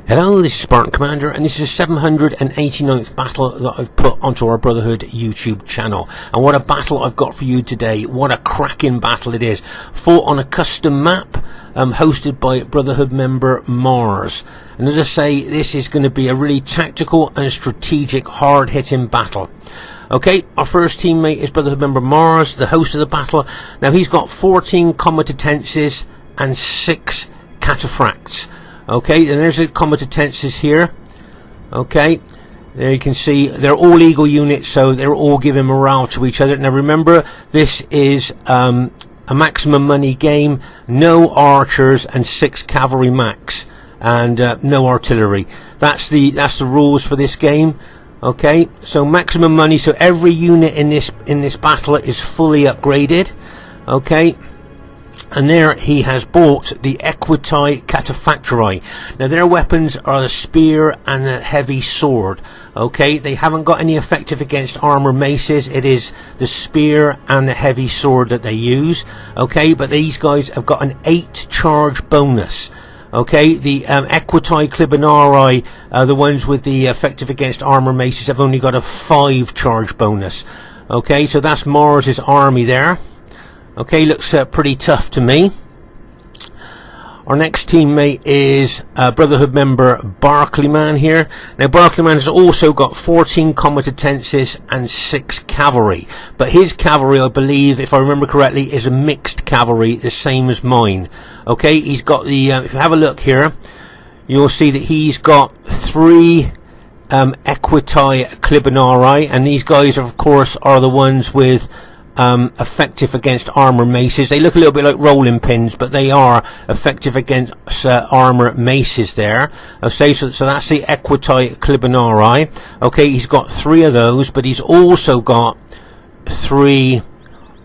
Hello, this is Spartan Commander, and this is the 789th battle that I've put onto our Brotherhood YouTube channel. And what a battle I've got for you today. What a cracking battle it is. Fought on a custom map, hosted by Brotherhood member Mars. And as I say, this is going to be a really tactical and strategic, hard-hitting battle. Okay, our first teammate is Brotherhood member Mars, the host of the battle. Now, he's got 14 comitatenses and 6 cataphracts. Okay, and there's the comitatenses here. Okay, there you can see they're all eagle units, so they're all giving morale to each other. Now remember, this is a maximum money game. No archers and 6 cavalry max, and no artillery. That's the rules for this game. Okay, so maximum money. So every unit in this battle is fully upgraded. Okay. And there he has bought the Equiti Cataphractii. Now their weapons are the spear and the heavy sword. Okay, they haven't got any effective against armor maces. It is the spear and the heavy sword that they use. Okay, but these guys have got an 8 charge bonus. Okay, the Equiti Clibanarii, the ones with the effective against armor maces, have only got a 5 charge bonus. Okay, so that's Mars's army there. Okay, looks pretty tough to me. Our next teammate is Brotherhood member Barclayman here. Now, Barclayman has also got 14 comitatenses and 6 cavalry. But his cavalry, I believe, if I remember correctly, is a mixed cavalry, the same as mine. Okay, he's got the, if you have a look here, you'll see that he's got 3 Equiti Clibanarii. And these guys, of course, are the ones with effective against armor maces. They look a little bit like rolling pins, but they are effective against armor maces there. Okay, so that's the Equiti Clibanarii. Okay, he's got 3 of those, but he's also got 3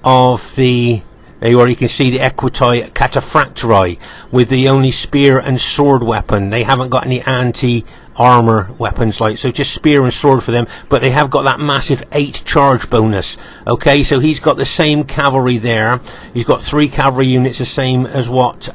of the, there you are, you can see the Equiti Cataphractii with the only spear and sword weapon. They haven't got any anti-armor weapons, like, so just spear and sword for them, but they have got that massive 8 charge bonus. Okay, so he's got the same cavalry there. He's got 3 cavalry units, the same as what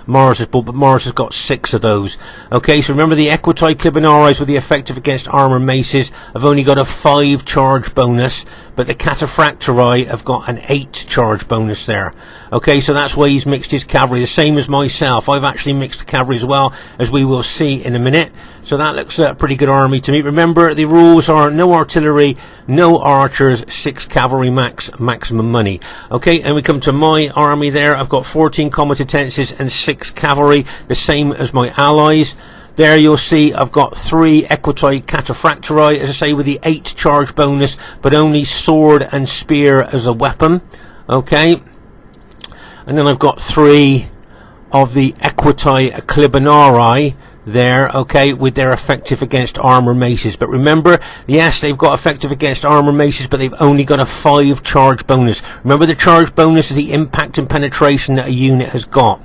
Mars has bought, but Mars has got 6 of those. Okay, so remember the Equiti Clibanarii with the effective against armor maces have only got a 5 charge bonus, but the Cataphractii have got an 8 charge bonus there. Okay, so that's why he's mixed his cavalry, the same as myself. I've actually mixed the cavalry as well, as we will see in a minute. So that looks a pretty good army to me. Remember, the rules are no artillery, no archers, 6 cavalry max, maximum money. Okay, and we come to my army there. I've got 14 comitatenses and 6 cavalry, the same as my allies. There you'll see I've got 3 Equiti Cataphractii, as I say, with the 8 charge bonus, but only sword and spear as a weapon. Okay, and then I've got 3 of the Equiti Clibanarii there, okay, with their effective against armor maces. But remember, yes, they've got effective against armor maces, but they've only got a 5 charge bonus. Remember, the charge bonus is the impact and penetration that a unit has got.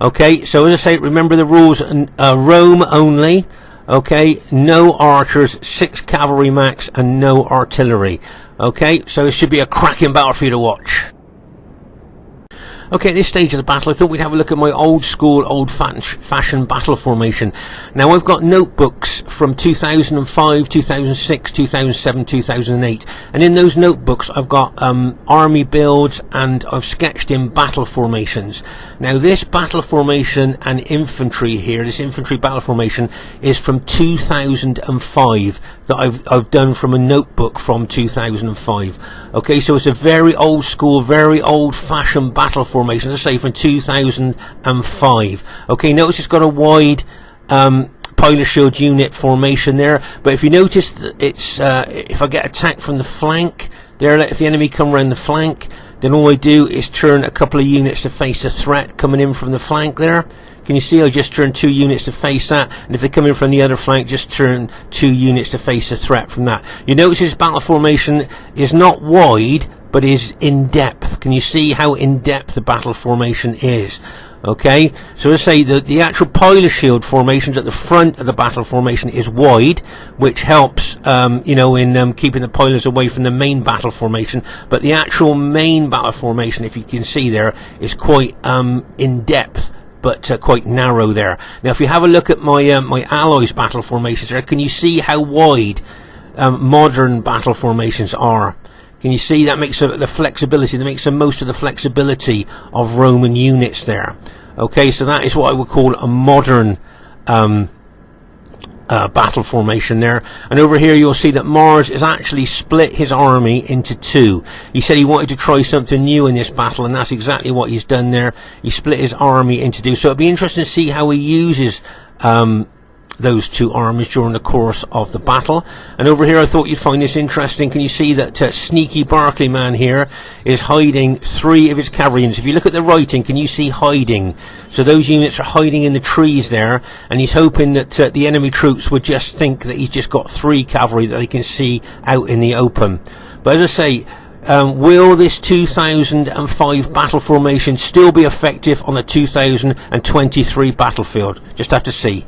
Okay, so as I say, remember the rules, roam only. Okay, no archers, 6 cavalry max, and no artillery. Okay, so it should be a cracking battle for you to watch. Okay, at this stage of the battle, I thought we'd have a look at my old school, old-fashioned battle formation. Now, I've got notebooks from 2005, 2006, 2007, 2008. And in those notebooks, I've got army builds, and I've sketched in battle formations. Now, this battle formation and infantry here, this infantry battle formation, is from 2005, that I've done from a notebook from 2005. Okay, so it's a very old school, very old-fashioned battle formation. Let's say from 2005. Okay, notice it's got a wide pilot shield unit formation there, but if you notice, it's if I get attacked from the flank there, if the enemy come around the flank, then all I do is turn a couple of units to face the threat coming in from the flank there. Can you see I just turn 2 units to face that, and if they come in from the other flank, just turn 2 units to face the threat from that. You notice this battle formation is not wide, but is in depth. Can you see how in depth the battle formation is? Okay, so let's say the actual pilot shield formations at the front of the battle formation is wide, which helps you know, in keeping the pilots away from the main battle formation. But the actual main battle formation, if you can see there, is quite in depth but quite narrow there. Now, if you have a look at my my alloys battle formations there, can you see how wide modern battle formations are? Can you see that makes the flexibility, that makes the most of the flexibility of Roman units there? Okay, so that is what I would call a modern battle formation there. And over here you'll see that Mars has actually split his army into two. He said he wanted to try something new in this battle, and that's exactly what he's done there. He split his army into two. So it'll be interesting to see how he uses those two armies during the course of the battle. And over here I thought you'd find this interesting. Can you see that sneaky Barclayman here is hiding 3 of his cavalry units? If you look at the writing, can you see hiding? So those units are hiding in the trees there, and he's hoping that the enemy troops would just think that he's just got 3 cavalry that they can see out in the open. But as I say, will this 2005 battle formation still be effective on the 2023 battlefield? Just have to see.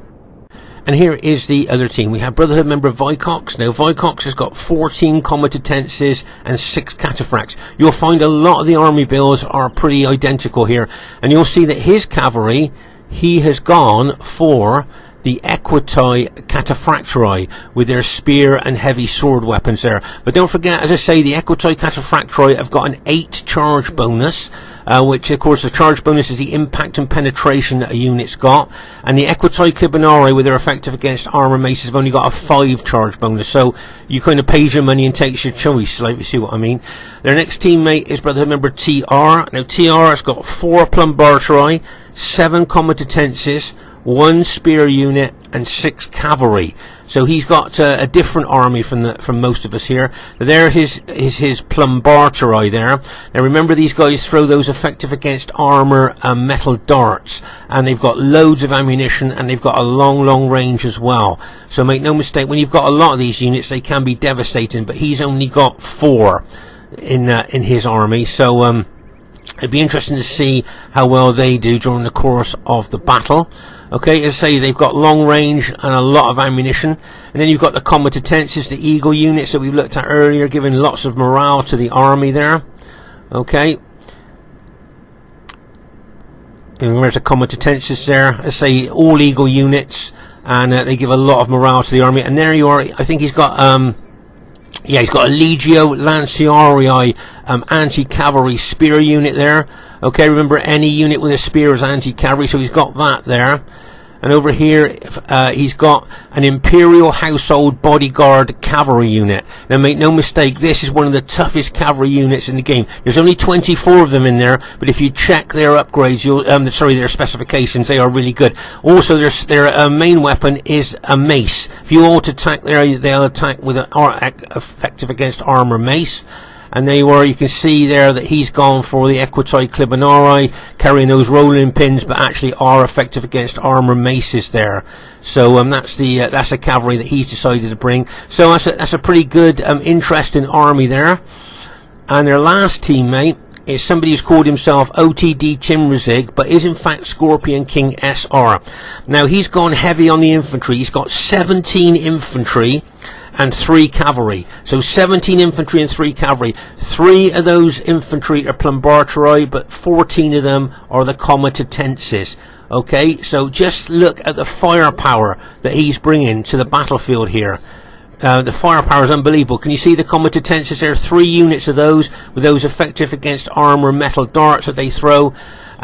And here is the other team. We have Brotherhood member Vicox. Now, Vicox has got 14 comitatenses and 6 cataphracts. You'll find a lot of the army bills are pretty identical here. And you'll see that his cavalry, he has gone for the equitoi cataphractori with their spear and heavy sword weapons there. But don't forget, as I say, the equitoi cataphractori have got an 8 charge bonus, which of course the charge bonus is the impact and penetration that a unit's got, and the equitoi clibanarii with their effective against armor maces have only got a 5 charge bonus. So you kind of pays your money and takes your choice, like you see what I mean. Their next teammate is Brotherhood member TR. Now TR has got 4 plumbartarii, 7 comitatenses, 1 spear unit and 6 cavalry. So he's got a different army from most of us here. There is his plumbartarii there. Now remember, these guys throw those effective against armor metal darts, and they've got loads of ammunition, and they've got a long range as well. So make no mistake, when you've got a lot of these units, they can be devastating, but he's only got 4 in his army. So it'd be interesting to see how well they do during the course of the battle. Okay, as I say, they've got long range and a lot of ammunition. And then you've got the comitatenses, the eagle units that we looked at earlier, giving lots of morale to the army there. Okay. And where's the comitatenses there? As I say, all eagle units, and they give a lot of morale to the army. And there you are. I think he's got yeah, he's got a Legio Lanciarii anti-cavalry spear unit there. Okay, remember, any unit with a spear is anti-cavalry, so he's got that there. And over here, he's got an Imperial Household Bodyguard cavalry unit. Now, make no mistake, this is one of the toughest cavalry units in the game. There's only 24 of them in there, but if you check their upgrades, their specifications, they are really good. Also, their main weapon is a mace. If you auto-attack there, they'll attack with an effective against armor mace. And there you are, you can see there that he's gone for the equitoi clibanarii, carrying those rolling pins, but actually are effective against armor maces there. So that's the cavalry that he's decided to bring. So that's a pretty good, interesting army there. And their last teammate is somebody who's called himself OTD Chimrazig, but is in fact Scorpion King SR. Now, he's gone heavy on the infantry. He's got 17 infantry and 3 cavalry. So 17 infantry and 3 cavalry. 3 of those infantry are plumbartarii, but 14 of them are the comitatenses. Okay, so just look at the firepower that he's bringing to the battlefield here. The firepower is unbelievable. Can you see the comitatenses? There are 3 units of those, with those effective against armor metal darts that they throw.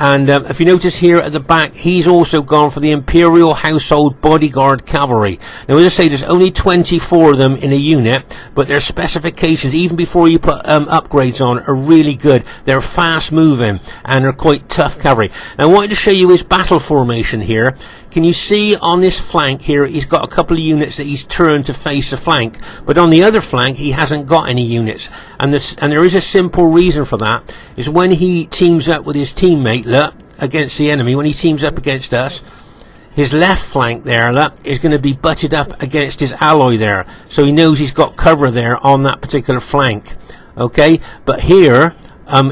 And if you notice here at the back, he's also gone for the Imperial Household Bodyguard Cavalry. Now, as I say, there's only 24 of them in a unit, but their specifications, even before you put upgrades on, are really good. They're fast moving, and they're quite tough cavalry. Now, I wanted to show you his battle formation here. Can you see on this flank here, he's got a couple of units that he's turned to face the flank, but on the other flank, he hasn't got any units. And there is a simple reason for that, is when he teams up with his teammate, look, against the enemy, when he teams up against us, his left flank there, look, is going to be butted up against his ally there. So he knows he's got cover there on that particular flank. Okay, but here,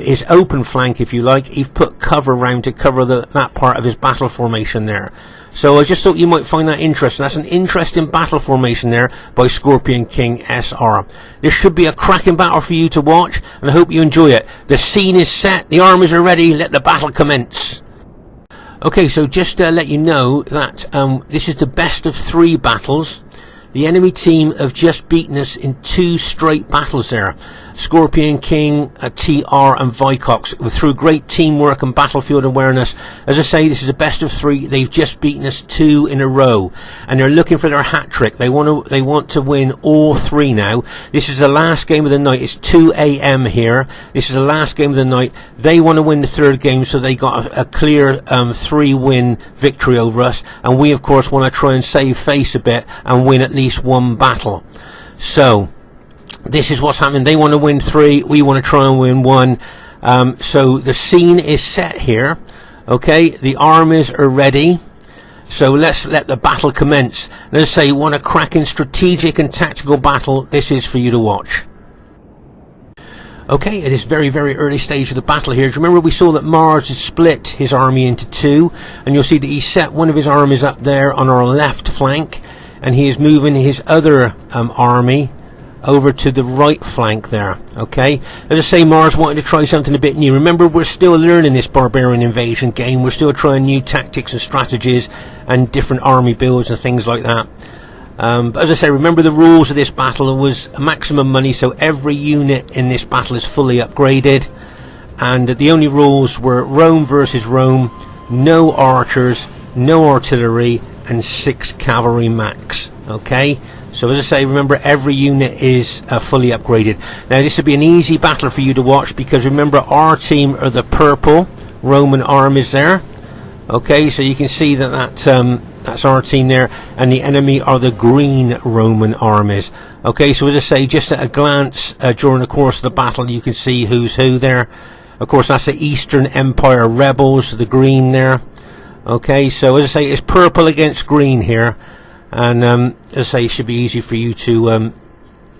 his open flank, if you like, he's put cover around to cover that part of his battle formation there. So I just thought you might find that interesting. That's an interesting battle formation there by Scorpion King SR. This should be a cracking battle for you to watch, and I hope you enjoy it. The scene is set, the armies are ready, let the battle commence. Okay, so just to let you know that this is the best of 3 battles. The enemy team have just beaten us in 2 straight battles there. Scorpion King, TR and Vicox, through great teamwork and battlefield awareness. As I say, this is a best of 3. They've just beaten us 2 in a row, and they're looking for their hat trick. They want to win all 3 now. This is the last game of the night. It's 2 a.m. here. This is the last game of the night. They want to win the 3rd game, so they got a clear 3-win victory over us, and we of course want to try and save face a bit and win at least 1 battle. So this is what's happening. They want to win 3, we want to try and win 1. So the scene is set here. Okay, the armies are ready, so let's let the battle commence. Let's say what a cracking strategic and tactical battle this is for you to watch. Okay, at this very, very early stage of the battle here, do you remember we saw that Mars has split his army into 2, and you'll see that he set one of his armies up there on our left flank, and he is moving his other army over to the right flank there. Okay, as I say, Mars wanted to try something a bit new. Remember, we're still learning this barbarian invasion game. We're still trying new tactics and strategies and different army builds and things like that. But as I say, remember the rules of this battle. It was a maximum money, so every unit in this battle is fully upgraded, and the only rules were Rome versus Rome, no archers, no artillery, and 6 cavalry max. Okay, so as I say, remember every unit is fully upgraded. Now this would be an easy battle for you to watch, because remember our team are the purple Roman armies there. Okay, so you can see that that's our team there, and the enemy are the green Roman armies. Okay, so as I say, just at a glance during the course of the battle, you can see who's who there. Of course, that's the Eastern Empire rebels, the green there. Okay, so as I say, it's purple against green here, and as I say, it should be easy for you to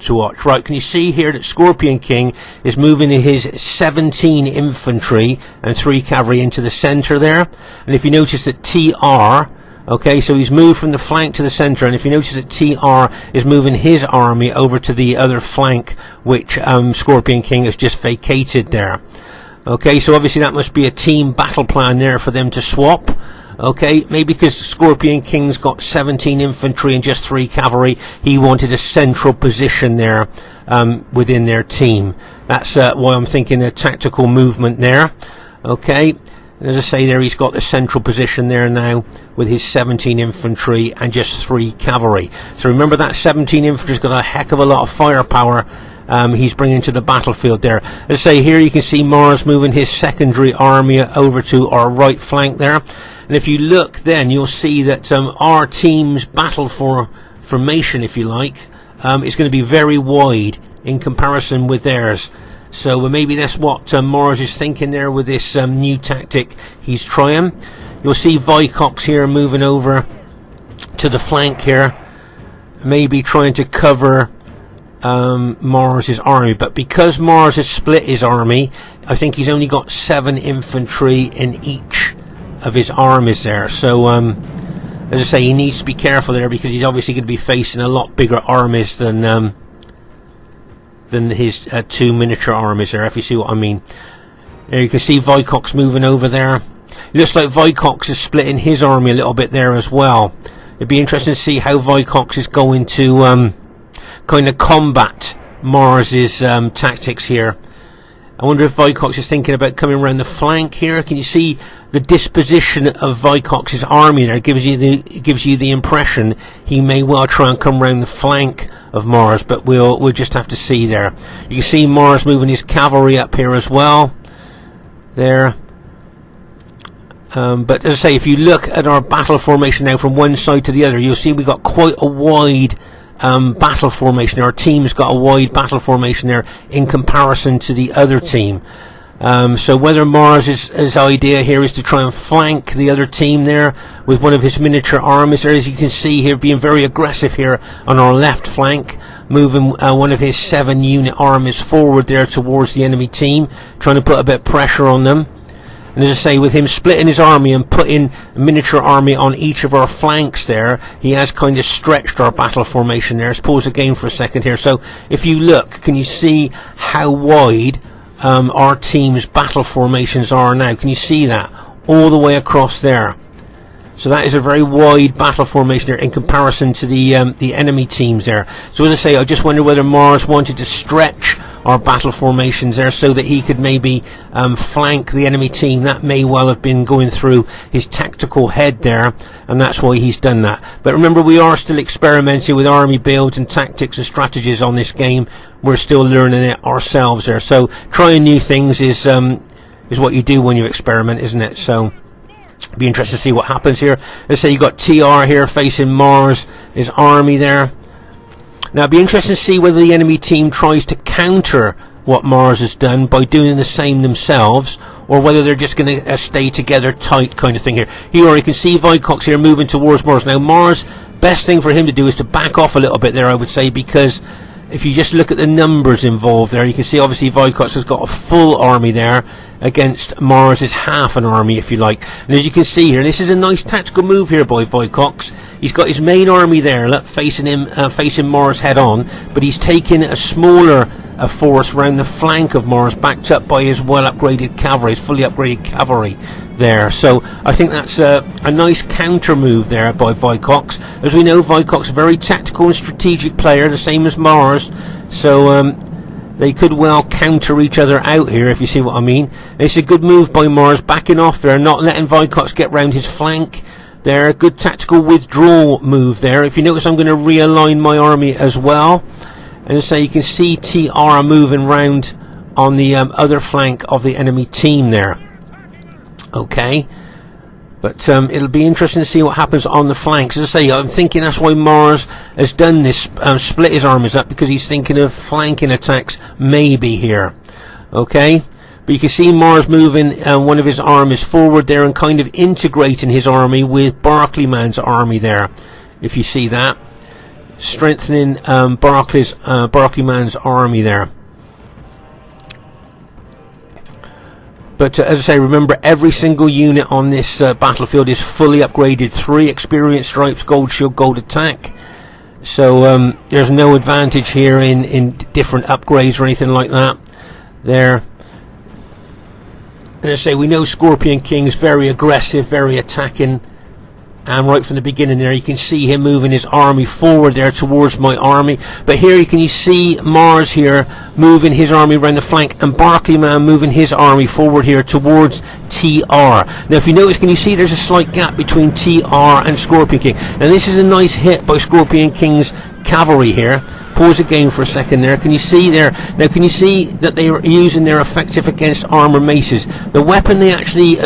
watch. Right, can you see here that Scorpion King is moving his 17 infantry and 3 cavalry into the centre there, and if you notice that TR, okay, so he's moved from the flank to the centre, and if you notice that TR is moving his army over to the other flank, which Scorpion King has just vacated there. Okay, so obviously that must be a team battle plan there for them to swap. Okay, maybe because Scorpion King's got 17 infantry and just 3 cavalry, he wanted a central position there within their team. That's why I'm thinking a tactical movement there. Okay, and as I say there, he's got the central position there now with his 17 infantry and just 3 cavalry. So remember, that 17 infantry's got a heck of a lot of firepower he's bringing to the battlefield there. As I say, here you can see Mars moving his secondary army over to our right flank there. And if you look, then you'll see that our team's battle formation, if you like, is going to be very wide in comparison with theirs. So maybe that's what Mars is thinking there with this new tactic he's trying. You'll see Vicox here moving over to the flank here, maybe trying to cover Mars's army, but because Mars has split his army, I think he's only got 7 infantry in each of his armies there. So as I say, he needs to be careful there, because he's obviously going to be facing a lot bigger armies than his 2 miniature armies there, if you see what I mean. There you can see Vicox moving over there. It looks like Vicox is splitting his army a little bit there as well. It'd be interesting to see how Vicox is going to kind of combat Mars's tactics here. I wonder if Vicox is thinking about coming around the flank here. Can you see the disposition of Vicox's army there? It gives you the impression he may well try and come around the flank of Mars, but we'll just have to see there. You can see Mars moving his cavalry up here as well there. But as I say, if you look at our battle formation now from one side to the other, you'll see we've got quite a wide battle formation. Our team's got a wide battle formation there in comparison to the other team. So whether Mars' idea here is to try and flank the other team there with one of his miniature armies there, as you can see here, being very aggressive here on our left flank, moving one of his 7 unit armies forward there towards the enemy team, trying to put a bit of pressure on them. And as I say, with him splitting his army and putting a miniature army on each of our flanks there, he has kind of stretched our battle formation there. Let's pause the game for a second here. So if you look, can you see how wide our team's battle formations are now? Can you see that? all the way across there. So that is a very wide battle formation there in comparison to the enemy teams there. So as I say, I just wonder whether Mars wanted to stretch our battle formations there so that he could maybe flank the enemy team. That may well have been going through his tactical head there, and that's why he's done that. But remember, we are still experimenting with army builds and tactics and strategies on this game. We're still learning it ourselves there. So trying new things is what you do when you experiment, isn't it? So be interested to see what happens here. Let's say you've got TR here facing Mars, his army there. Now it'd be interesting to see whether the enemy team tries to counter what Mars has done by doing the same themselves, or whether they're just going to stay together tight kind of thing here. Here you can see Vicox here moving towards Mars. Now Mars, best thing for him to do is to back off a little bit there, I would say, because if you just look at the numbers involved there, you can see obviously Vicox has got a full army there against Mars's half an army, if you like. And as you can see here, this is a nice tactical move here by Vicox. He's got his main army there, look, facing him, facing Mars head on, but he's taking a smaller force around the flank of Mars, backed up by his well upgraded cavalry, his fully upgraded cavalry there. So I think that's a nice counter move there by Vicox. As we know, Vicox is a very tactical and strategic player, the same as Mars. So they could well counter each other out here, if you see what I mean. And it's a good move by Mars, backing off there, not letting Vicox get round his flank there. Good tactical withdrawal move there. If you notice, I'm going to realign my army as well. And so you can see TR moving round on the other flank of the enemy team there. Okay, but it'll be interesting to see what happens on the flanks. As I say, I'm thinking that's why Mars has done this, split his armies up, because he's thinking of flanking attacks maybe here. Okay, but you can see Mars moving one of his armies forward there and kind of integrating his army with Barclayman's army there, if you see that, strengthening Barclayman's army there. But as I say, remember, every single unit on this battlefield is fully upgraded. 3 experience stripes, gold shield, gold attack. So there's no advantage here in different upgrades or anything like that there. And as I say, we know Scorpion King's very aggressive, very attacking. And right from the beginning there, you can see him moving his army forward there towards my army. But here you can see Mars here moving his army around the flank, and Barclayman moving his army forward here towards TR. Now if you notice, can you see there's a slight gap between TR and Scorpion King? And this is a nice hit by Scorpion King's cavalry here. Pause the game for a second there. Can you see there? Now can you see that they are using their effective against armor maces? The weapon they actually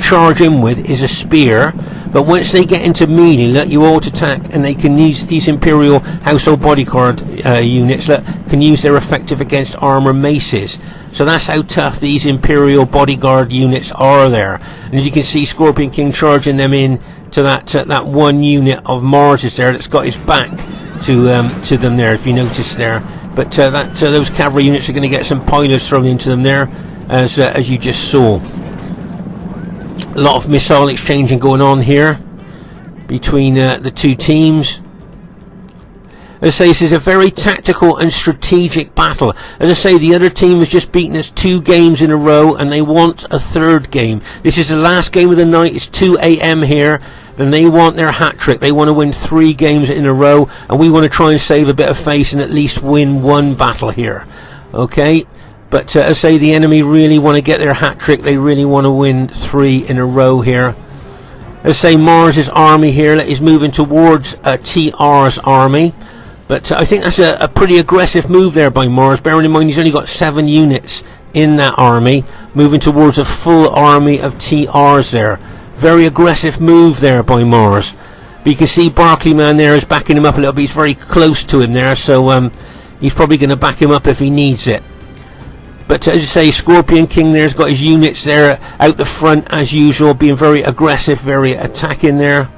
charge in with is a spear, but once they get into melee, look, you auto attack, and they can use these Imperial Household Bodyguard units, look, can use their effective against armor maces. So that's how tough these Imperial Bodyguard units are there. And as you can see, Scorpion King charging them in to that one unit of Mars's there that's got his back to them there, if you notice there. But those cavalry units are going to get some pilots thrown into them there, as you just saw. A lot of missile exchanging going on here between the two teams. As I say, this is a very tactical and strategic battle. As I say, the other team has just beaten us 2 games in a row, and they want a 3rd game. This is the last game of the night. It's 2 a.m. here. Then they want their hat trick. They want to win 3 games in a row, and we want to try and save a bit of face and at least win 1 battle here. Okay, but as I say, the enemy really want to get their hat trick. They really want to win 3 in a row here. As I say, Mars's army here is moving towards TR's army, but I think that's a pretty aggressive move there by Mars. Bearing in mind he's only got 7 units in that army, moving towards a full army of TR's there. Very aggressive move there by Mars. But you can see Barclayman there is backing him up a little bit. He's very close to him there, so he's probably going to back him up if he needs it. But as you say, Scorpion King there's got his units there out the front as usual, being very aggressive, very attacking there.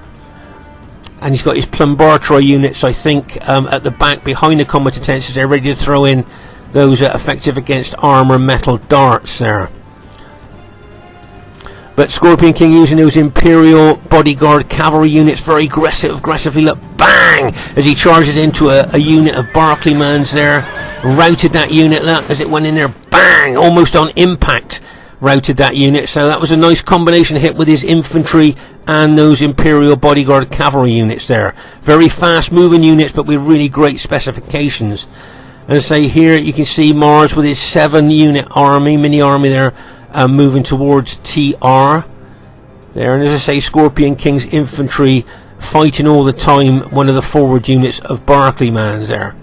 And he's got his Plumbartroy units, I think, at the back behind the combat utensils. They're ready to throw in those effective against armor metal darts there. But Scorpion King using those Imperial Bodyguard cavalry units, very aggressively, look, bang, as he charges into a unit of Barclayman's there. Routed that unit, look, as it went in there, bang, almost on impact. routed that unit. So that was a nice combination hit with his infantry and those Imperial Bodyguard cavalry units there. Very fast moving units, but with really great specifications. And I say here you can see Mars with his 7-unit army, mini army there, moving towards TR there. And as I say, Scorpion King's infantry fighting all the time one of the forward units of Barclayman's there.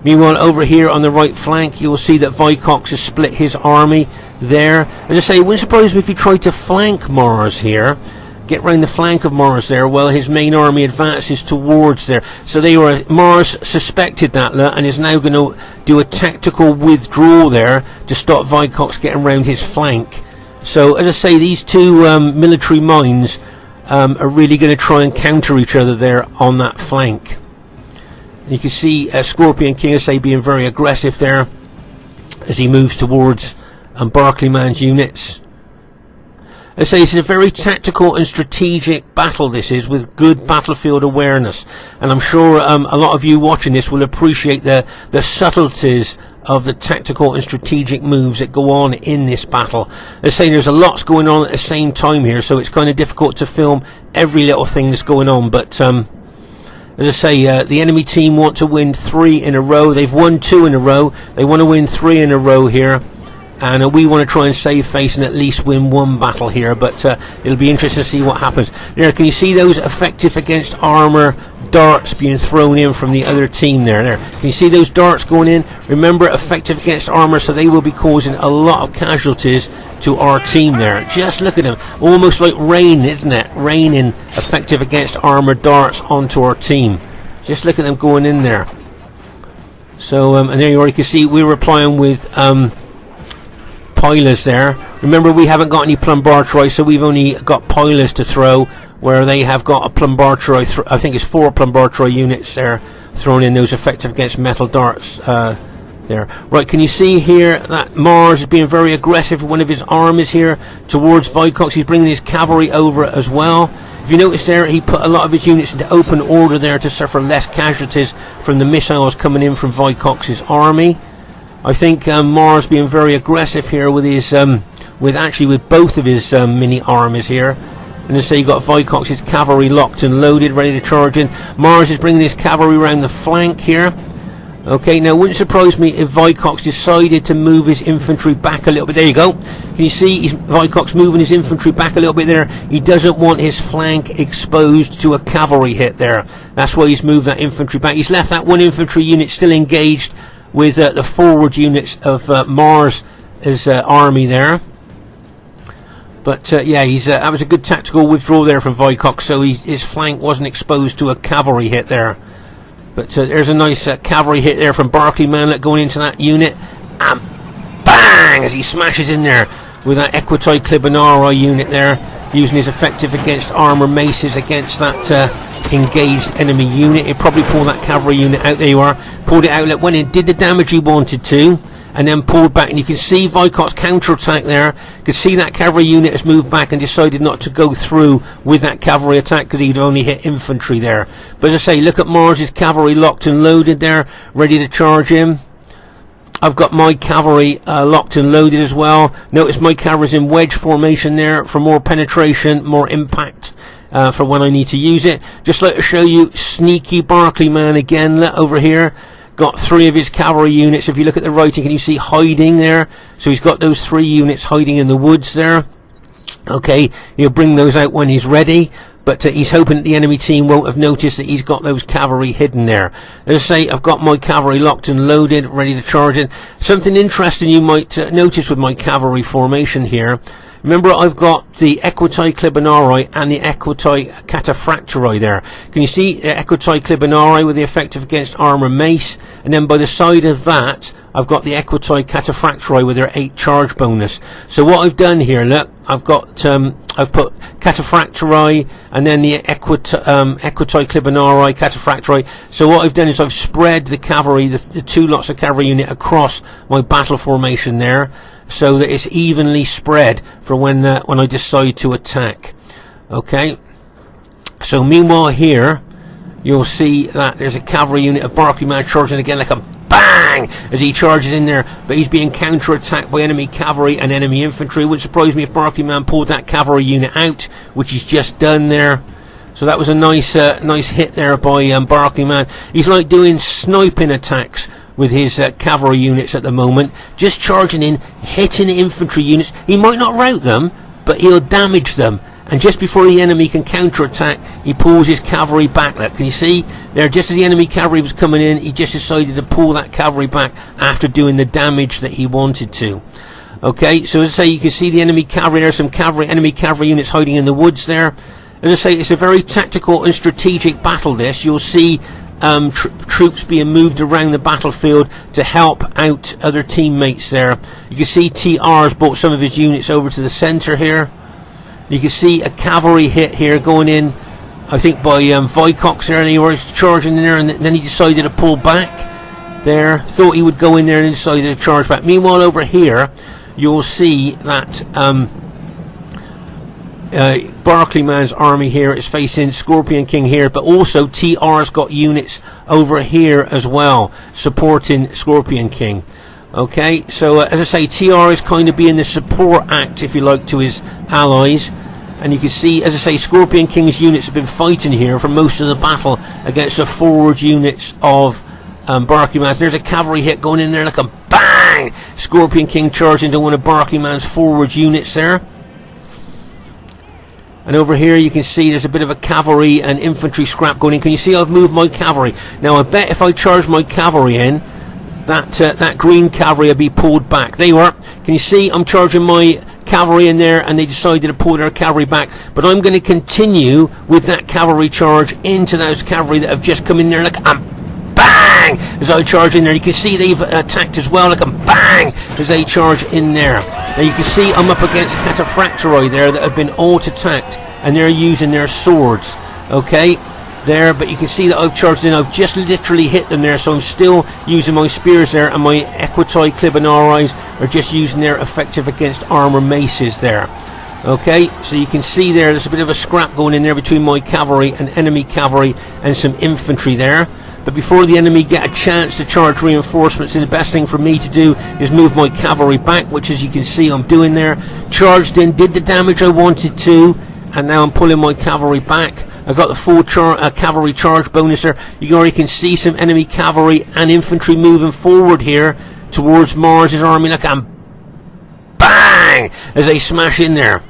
Meanwhile, over here on the right flank, you'll see that Vicox has split his army there. As I say, it wouldn't surprise me if he tried to flank Mars here. Get round the flank of Mars there, while his main army advances towards there. So Mars suspected that and is now going to do a tactical withdrawal there to stop Vicox getting round his flank. So, as I say, these two military minds are really going to try and counter each other there on that flank. And you can see Scorpion King, as I say, being very aggressive there as he moves towards Barclayman's units. I say it's a very tactical and strategic battle, this is, with good battlefield awareness, and I'm sure a lot of you watching this will appreciate the subtleties of the tactical and strategic moves that go on in this battle. I say there's a lot going on at the same time here, so it's kind of difficult to film every little thing that's going on, but as I say, the enemy team want to win 3 in a row. They've won 2 in a row. They want to win 3 in a row here. And we want to try and save face and at least win 1 battle here, but it'll be interesting to see what happens. There, can you see those effective against armour darts being thrown in from the other team there? Can you see those darts going in? Remember, effective against armour, so they will be causing a lot of casualties to our team there. Just look at them, almost like rain, isn't it? Raining effective against armour darts onto our team. Just look at them going in there. So, and there you already can see we're replying with pilers there. Remember, we haven't got any plumbarturi, so we've only got pilers to throw, where they have got a plumbarturi. I think it's 4 plumbarturi units there thrown in, those effective against metal darts there. Right, can you see here that Mars is being very aggressive with one of his armies here towards Vicox? He's bringing his cavalry over as well. If you notice there, he put a lot of his units into open order there to suffer less casualties from the missiles coming in from Vicox's army. I think Mars being very aggressive here with his, with both of his mini armies here. And as I say, you got Vicox's cavalry locked and loaded, ready to charge in. Mars is bringing his cavalry around the flank here. Okay, now it wouldn't surprise me if Vicox decided to move his infantry back a little bit. There you go. Can you see Vicox moving his infantry back a little bit there? He doesn't want his flank exposed to a cavalry hit there. That's why he's moved that infantry back. He's left that 1 infantry unit still engaged with the forward units of Mars' army there. But yeah, that was a good tactical withdrawal there from Vicox, so his flank wasn't exposed to a cavalry hit there. But there's a nice cavalry hit there from Barclayman going into that unit, and bang, as he smashes in there with that Equitoi Clibonari unit there, using his effective against armour maces against that engaged enemy unit. He probably pulled that cavalry unit out. There you are. Pulled it out, went in, did the damage he wanted to, and then pulled back. And you can see Vicox counter-attack there. You can see that cavalry unit has moved back and decided not to go through with that cavalry attack because he'd only hit infantry there. But as I say, look at Mars's cavalry locked and loaded there, ready to charge him. I've got my cavalry locked and loaded as well. Notice my cavalry's in wedge formation there for more penetration, more impact. For when I need to use it. Just like to show you sneaky Barclayman again over here. Got 3 of his cavalry units. If you look at the writing, can you see hiding there? So he's got those 3 units hiding in the woods there. Okay, he'll bring those out when he's ready, but he's hoping that the enemy team won't have noticed that he's got those cavalry hidden there. As I say, I've got my cavalry locked and loaded, ready to charge in. Something interesting you might notice with my cavalry formation here. Remember, I've got the Equitoi Clibonari and the Equitoi Cataphractori there. Can you see the Equitoi Clibonari with the effective against armour mace? And then by the side of that, I've got the Equitoi Cataphractori with their 8 charge bonus. So what I've done here, look, I've got, I've put Cataphractori and then the Equitoi Clibonari Cataphractori. So what I've done is I've spread the cavalry, the 2 lots of cavalry unit across my battle formation there, so that it's evenly spread for when I decide to attack. Okay. So meanwhile here, you'll see that there's a cavalry unit of Barclayman charging again like a bang, as he charges in there, but he's being counter-attacked by enemy cavalry and enemy infantry. It wouldn't surprise me if Barclayman pulled that cavalry unit out, which he's just done there. So that was a nice hit there by Barclayman. He's like doing sniping attacks with his cavalry units at the moment, just charging in, hitting infantry units. He might not rout them, but he'll damage them. And just before the enemy can counter-attack, he pulls his cavalry back. Look, can you see there? Just as the enemy cavalry was coming in, he just decided to pull that cavalry back after doing the damage that he wanted to. Okay, so as I say, you can see the enemy cavalry. There's some enemy cavalry units hiding in the woods there. As I say, it's a very tactical and strategic battle, this. You'll see troops being moved around the battlefield to help out other teammates there. You can see TR's brought some of his units over to the centre here. You can see a cavalry hit here going in, I think by Vicox there, and he was charging in there, and then he decided to pull back there. Thought he would go in there and decided to charge back. Meanwhile, over here, you'll see that Barclayman's army here is facing Scorpion King here, but also TR's got units over here as well, supporting Scorpion King. Okay, so as I say, TR is kind of being the support act, if you like, to his allies. And you can see, as I say, Scorpion King's units have been fighting here for most of the battle against the forward units of Barclayman's. There's a cavalry hit going in there, like a bang! Scorpion King charging into one of Barclayman's forward units there. And over here you can see there's a bit of a cavalry and infantry scrap going in. Can you see I've moved my cavalry? Now I bet if I charge my cavalry in, that green cavalry will be pulled back. They were. Can you see I'm charging my cavalry in there, and they decided to pull their cavalry back, but I'm going to continue with that cavalry charge into those cavalry that have just come in there, like a bang, as I charge in there. You can see they've attacked as well, like a bang, as they charge in there. Now you can see I'm up against cataphractori there that have been alt-attacked, and they're using their swords, okay, there, but you can see that I've charged in. I've just literally hit them there, so I'm still using my spears there, and my equitai clibanarii are just using their effective against armor maces there. Okay, so you can see there's a bit of a scrap going in there between my cavalry and enemy cavalry and some infantry there. But before the enemy get a chance to charge reinforcements, the best thing for me to do is move my cavalry back, which, as you can see, I'm doing there. Charged in, did the damage I wanted to, and now I'm pulling my cavalry back. I got the full cavalry charge bonus there. You already can see some enemy cavalry and infantry moving forward here towards Mars's army, like a bang, as they smash in there.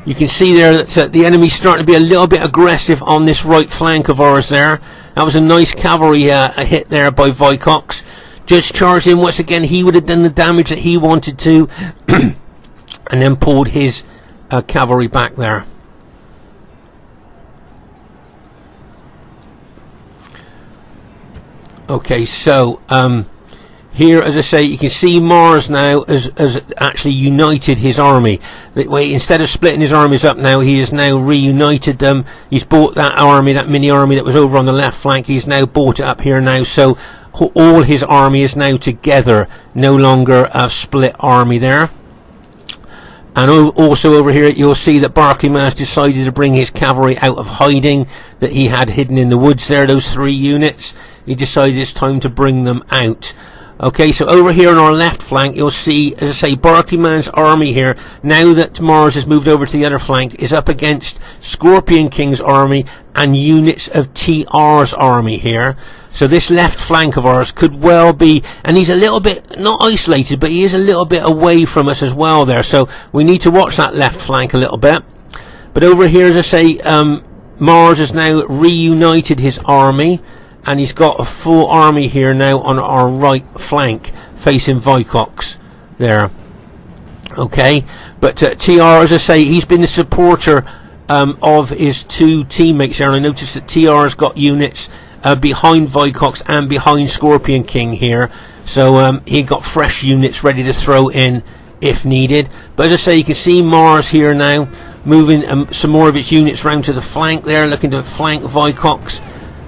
You can see there that the enemy's starting to be a little bit aggressive on this right flank of ours there. That was a nice cavalry hit there by Vicox. Just charged in once again. He would have done the damage that he wanted to, and then pulled his cavalry back there. Okay, so here, as I say, you can see Mars now has actually united his army. Instead of splitting his armies up now, he has now reunited them. He's bought that army, that mini army that was over on the left flank. He's now bought it up here now, so all his army is now together, no longer a split army there. And also over here you'll see that Barclayman has decided to bring his cavalry out of hiding that he had hidden in the woods there, those 3 units. He decided it's time to bring them out. Okay, so over here on our left flank you'll see, as I say, Barclayman's army here, now that Mars has moved over to the other flank, is up against Scorpion King's army and units of TR's army here. So this left flank of ours could well be, and he's a little bit, not isolated, but he is a little bit away from us as well there, so we need to watch that left flank a little bit. But over here, as I say, Mars has now reunited his army, and he's got a full army here now on our right flank facing Vicox there. Okay, but TR, as I say, he's been the supporter of his 2 teammates there, and I noticed that TR has got units behind Vicox and behind Scorpion King here, so he got fresh units ready to throw in if needed. But as I say, you can see Mars here now moving some more of its units round to the flank there, looking to flank Vicox.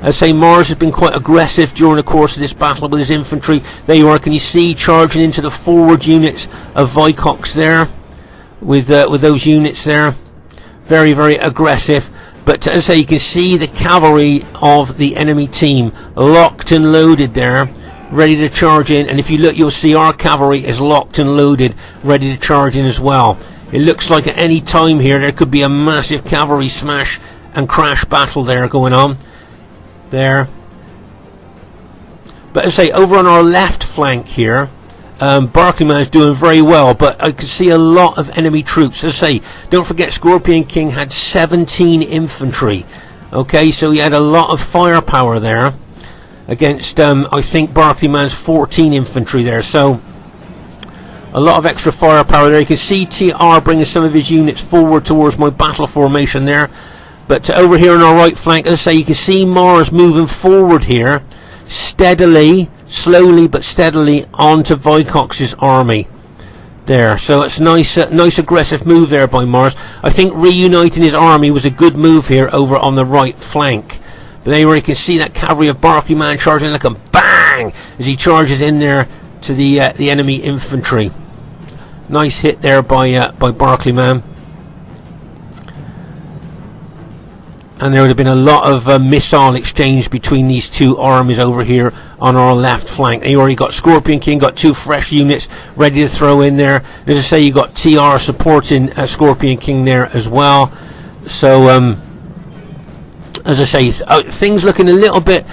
As I say, Mars has been quite aggressive during the course of this battle with his infantry. There you are, can you see, charging into the forward units of Vicox there with those units there. Very, very aggressive. But as I say, you can see the cavalry of the enemy team locked and loaded there, ready to charge in. And if you look, you'll see our cavalry is locked and loaded, ready to charge in as well. It looks like at any time here there could be a massive cavalry smash and crash battle there going on there. But as I say, over on our left flank here, Barclayman is doing very well, but I can see a lot of enemy troops. As I say, don't forget Scorpion King had 17 infantry. Okay, so he had a lot of firepower there against, I think, Barclayman's 14 infantry there. So a lot of extra firepower there. You can see TR bringing some of his units forward towards my battle formation there. But over here on our right flank, as I say, you can see Mars moving forward here, steadily, slowly but steadily onto Vicox's army there. So it's nice aggressive move there by Mars. I think reuniting his army was a good move here over on the right flank. But anyway, you can see that cavalry of Barclayman charging like a bang as he charges in there to the enemy infantry. Nice hit there by Barclayman. And there would have been a lot of missile exchange between these two armies over here on our left flank. And you already got Scorpion King, got 2 fresh units ready to throw in there. As I say, you got TR supporting Scorpion King there as well. So, as I say, things looking a little bit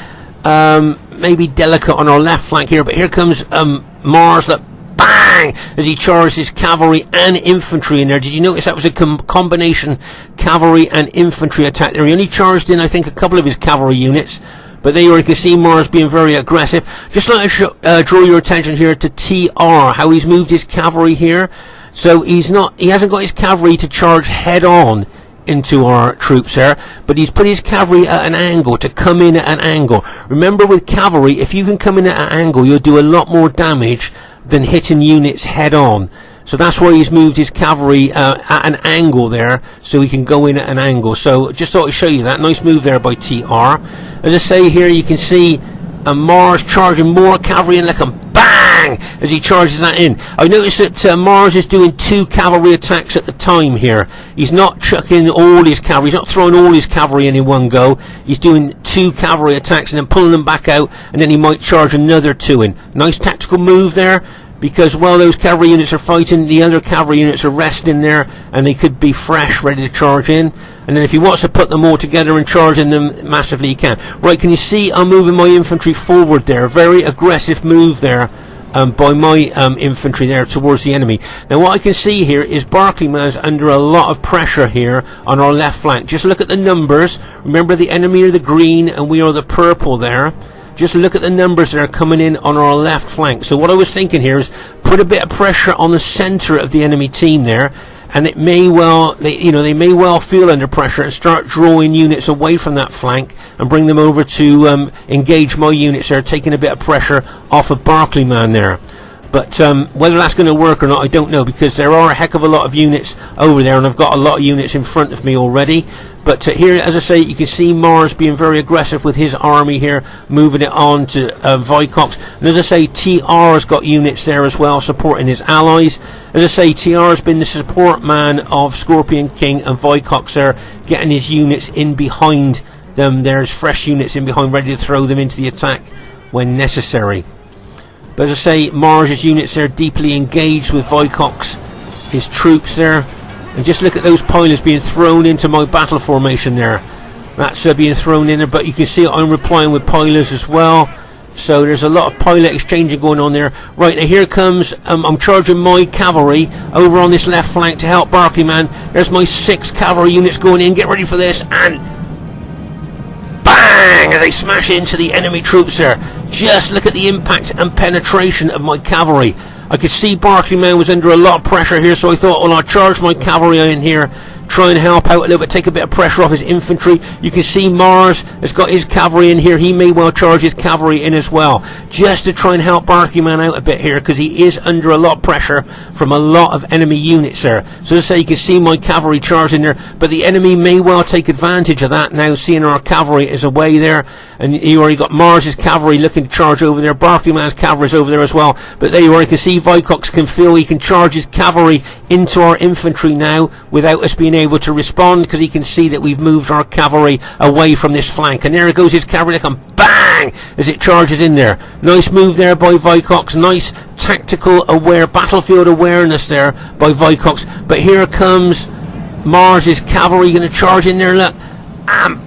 maybe delicate on our left flank here. But here comes Mars, that bang, as he charged his cavalry and infantry in there. Did you notice that was a combination cavalry and infantry attack there? He only charged in, I think, a couple of his cavalry units, but there you can see Mars being very aggressive. Just like to draw your attention here to TR, how he's moved his cavalry here. So he hasn't got his cavalry to charge head on into our troops there, but he's put his cavalry at an angle, to come in at an angle. Remember, with cavalry, if you can come in at an angle, you'll do a lot more damage than hitting units head on. So that's why he's moved his cavalry at an angle there, so he can go in at an angle. So just thought I'd show you that. Nice move there by TR. As I say here, you can see Mars charging more cavalry in like a bang as he charges that in. I noticed that Mars is doing 2 cavalry attacks at the time here. He's not chucking all his cavalry, he's not throwing all his cavalry in one go. He's doing 2 cavalry attacks and then pulling them back out, and then he might charge another 2 in. Nice tactical move there, because while those cavalry units are fighting, the other cavalry units are resting there, and they could be fresh, ready to charge in. And then if he wants to put them all together and charge in them massively, he can. Right, can you see I'm moving my infantry forward there? Very aggressive move there by my infantry there towards the enemy. Now what I can see here is Barclayman's under a lot of pressure here on our left flank. Just look at the numbers. Remember, the enemy are the green and we are the purple there. Just look at the numbers that are coming in on our left flank. So what I was thinking here is put a bit of pressure on the centre of the enemy team there, and it may well, they may well feel under pressure and start drawing units away from that flank and bring them over to engage my units there, taking a bit of pressure off of Barclayman there. But whether that's going to work or not, I don't know, because there are a heck of a lot of units over there, and I've got a lot of units in front of me already. But here, as I say, you can see Mars being very aggressive with his army here, moving it on to Vicox. And as I say, TR has got units there as well, supporting his allies. As I say, TR has been the support man of Scorpion King and Vicox there, getting his units in behind them. There's fresh units in behind, ready to throw them into the attack when necessary. But as I say, Mars' units there deeply engaged with Vicox, his troops there. And just look at those pilots being thrown into my battle formation there. That's being thrown in there, but you can see I'm replying with pilots as well. So there's a lot of pilot exchanging going on there. Right, now here comes, I'm charging my cavalry over on this left flank to help Barclayman. There's my 6 cavalry units going in. Get ready for this. And bang! As they smash into the enemy troops there. Just look at the impact and penetration of my cavalry. I could see Barclayman was under a lot of pressure here, so I thought, well, I'll charge my cavalry in here, try and help out a little bit, take a bit of pressure off his infantry. You can see Mars has got his cavalry in here. He may well charge his cavalry in as well, just to try and help Barclayman out a bit here, because he is under a lot of pressure from a lot of enemy units there. So as I say, you can see my cavalry charging there, but the enemy may well take advantage of that now, seeing our cavalry is away there. And you already got Mars's cavalry looking to charge over there. Barclayman's cavalry is over there as well. But there you are, you can see Vicox can feel he can charge his cavalry into our infantry now without us being able to respond, because he can see that we've moved our cavalry away from this flank. And there goes his cavalry, like a bang! bang, as it charges in there. Nice move there by Vicox. Nice tactical battlefield awareness there by Vicox. But here comes Mars's cavalry going to charge in there. Look, and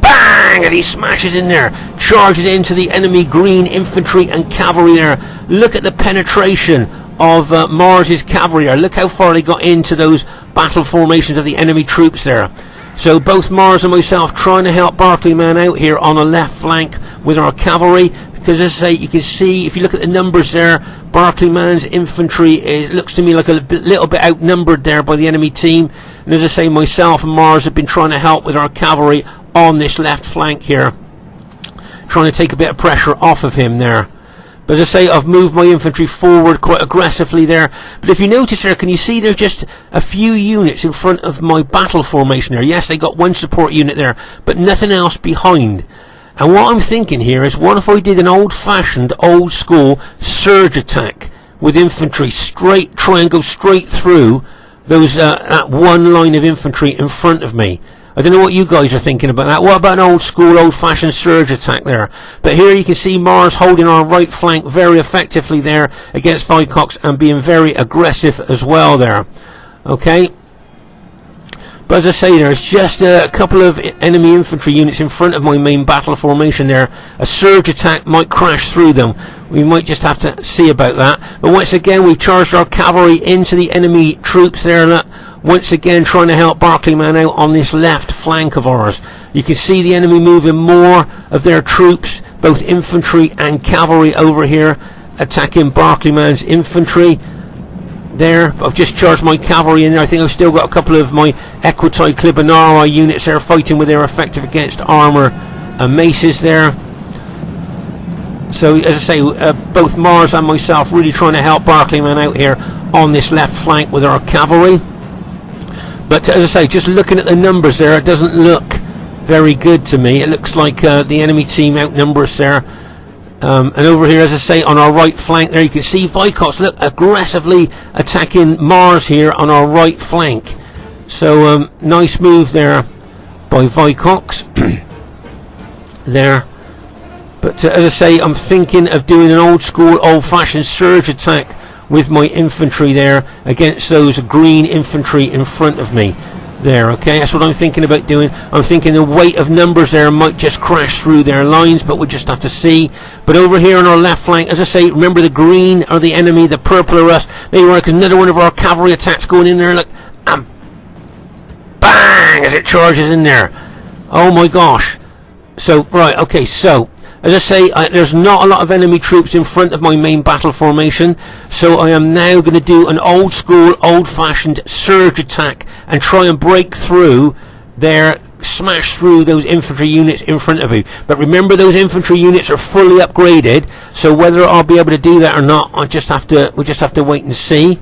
bang, as he smashes in there, charges into the enemy green infantry and cavalry there. Look at the penetration of Mars's cavalry there. Look how far they got into those battle formations of the enemy troops there. So both Mars and myself trying to help Barclayman out here on the left flank with our cavalry, because as I say, you can see if you look at the numbers there, Barclayman's infantry looks to me like a little bit outnumbered there by the enemy team. And as I say, myself and Mars have been trying to help with our cavalry on this left flank here, trying to take a bit of pressure off of him there. But as I say, I've moved my infantry forward quite aggressively there. But if you notice there, can you see there's just a few units in front of my battle formation there? Yes, they got one support unit there, but nothing else behind. And what I'm thinking here is, what if I did an old-fashioned, old-school surge attack with infantry, try and go straight through those that one line of infantry in front of me? I don't know what you guys are thinking about that. What about an old school, old-fashioned surge attack there? But here you can see Mars holding our right flank very effectively there against Vicox and being very aggressive as well there. Okay. But as I say, there's just a couple of enemy infantry units in front of my main battle formation there. A surge attack might crash through them. We might just have to see about that. But once again, we've charged our cavalry into the enemy troops there. Once again, trying to help Barclayman out on this left flank of ours. You can see the enemy moving more of their troops, both infantry and cavalry, over here, attacking Barclayman's infantry there. I've just charged my cavalry in there. I think I've still got a couple of my Equitai Clibanarii units there fighting with their effective against armour and maces there. So as I say, both Mars and myself really trying to help Barclayman out here on this left flank with our cavalry. But as I say, just looking at the numbers there, it doesn't look very good to me. It looks like the enemy team outnumbers there. And over here, as I say, on our right flank there, you can see Vicox, look, aggressively attacking Mars here on our right flank. So nice move there by Vicox there. But as I say, I'm thinking of doing an old school, old-fashioned surge attack with my infantry there against those green infantry in front of me there. Okay, that's what I'm thinking about doing. I'm thinking the weight of numbers there might just crash through their lines, but we just have to see. But over here on our left flank, as I say, remember the green are the enemy, the purple are us. There you are, because another one of our cavalry attacks going in there. Look, and bang, as it charges in there. Oh my gosh. So right, okay, so as I say, there's not a lot of enemy troops in front of my main battle formation, so I am now going to do an old school, old-fashioned surge attack and try and break through there, smash through those infantry units in front of me. But remember, those infantry units are fully upgraded, so whether I'll be able to do that or not, we'll just have to wait and see.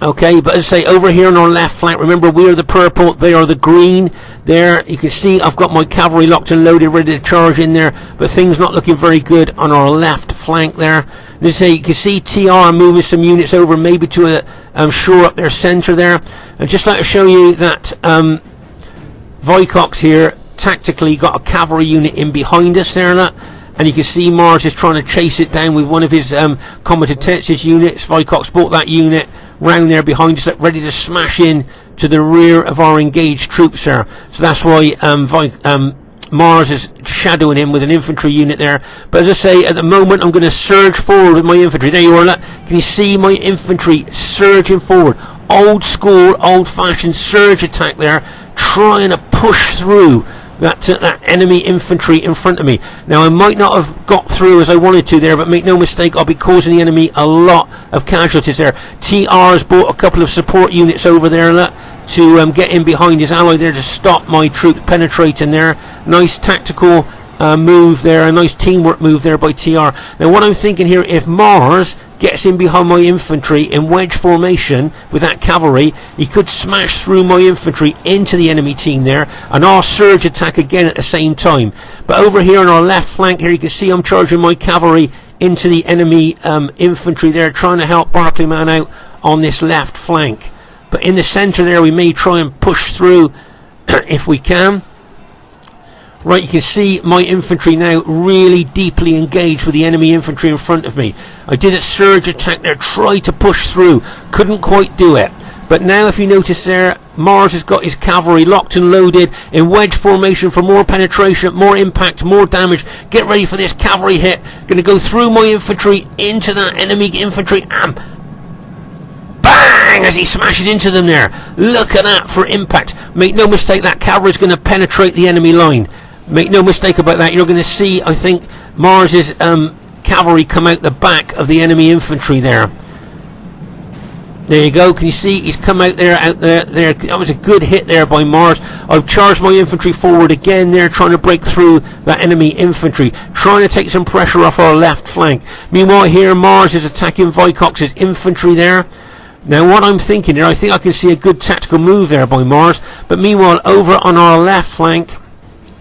Okay, but as I say, over here on our left flank, remember we are the purple, they are the green. There, you can see I've got my cavalry locked and loaded, ready to charge in there, but things not looking very good on our left flank there. And as I say, you can see TR moving some units over, maybe to shore up their centre there. I'd just like to show you that Vicox here tactically got a cavalry unit in behind us there, and you can see Mars is trying to chase it down with one of his combatantes units. Vicox brought that unit round there behind us, ready to smash in to the rear of our engaged troops there. So that's why Mars is shadowing him with an infantry unit there. But as I say, at the moment I'm going to surge forward with my infantry. There you are, look. Can you see my infantry surging forward? Old school, old-fashioned surge attack there, trying to push through that enemy infantry in front of me. Now I might not have got through as I wanted to there, but make no mistake, I'll be causing the enemy a lot of casualties there. TR has brought a couple of support units over there to get in behind his ally there to stop my troops penetrating there. Nice tactical move there, a nice teamwork move there by TR. Now what I'm thinking here, if Mars gets in behind my infantry in wedge formation with that cavalry, he could smash through my infantry into the enemy team there, and I'll surge attack again at the same time. But over here on our left flank here, you can see I'm charging my cavalry into the enemy infantry there, trying to help Barclayman out on this left flank. But in the centre there, we may try and push through if we can. Right, you can see my infantry now really deeply engaged with the enemy infantry in front of me. I did a surge attack there, tried to push through, couldn't quite do it. But now if you notice there, Mars has got his cavalry locked and loaded in wedge formation for more penetration, more impact, more damage. Get ready for this cavalry hit. Going to go through my infantry into that enemy infantry and bang as he smashes into them there. Look at that for impact. Make no mistake, that cavalry is going to penetrate the enemy line. Make no mistake about that. You're going to see, I think, Mars's cavalry come out the back of the enemy infantry there. There you go. Can you see he's come out there, there. That was a good hit there by Mars. I've charged my infantry forward again there, trying to break through that enemy infantry, trying to take some pressure off our left flank. Meanwhile here, Mars is attacking Vicox's infantry there. Now what I'm thinking here, I think I can see a good tactical move there by Mars. But meanwhile, over on our left flank,